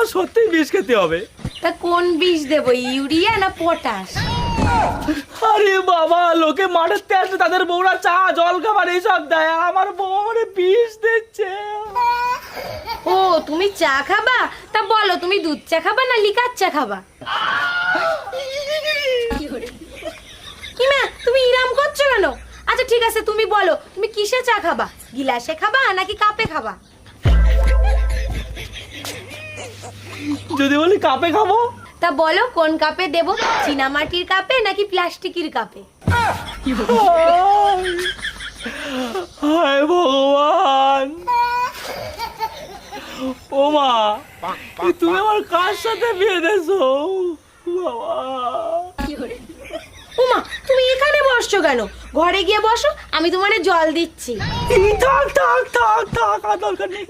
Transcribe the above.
আমার সত্যিই বিষ খেতে হবে। তা কোন বিষ দেবো, ইউরিয়া না পটাশ? আরে বাবা, লোকে মাঠেতে আসলে তাদের বউরা চা জল খাবার এইসব দেয়, আমার বউ আমার বিষ দিচ্ছে। ও তুমি চা খাবা? তা বলো তুমি দুধ চা খাবা না লিকার চা খাবা? কি মা তুমি ইরাম করছো কেন? আচ্ছা ঠিক আছে তুমি বলো তুমি কিসে চা খাবা, গিলাসে খাবা নাকি কাপে খাবা? যদি বলি কাপে খাবো? তা বলো কোন কাপে দেবো, চীনামাটির কাপে নাকি প্লাস্টিকের কাপে? হায় ভগবান, ও মা তুমি আমার কার সাথে বিয়ে দেছো বাবা? উমা তুমি এখানে বসছো কেন, ঘরে গিয়ে বসো, আমি তোমারে জল দিচ্ছি। থাক থাক থাক থাক, আর দরকার নেই।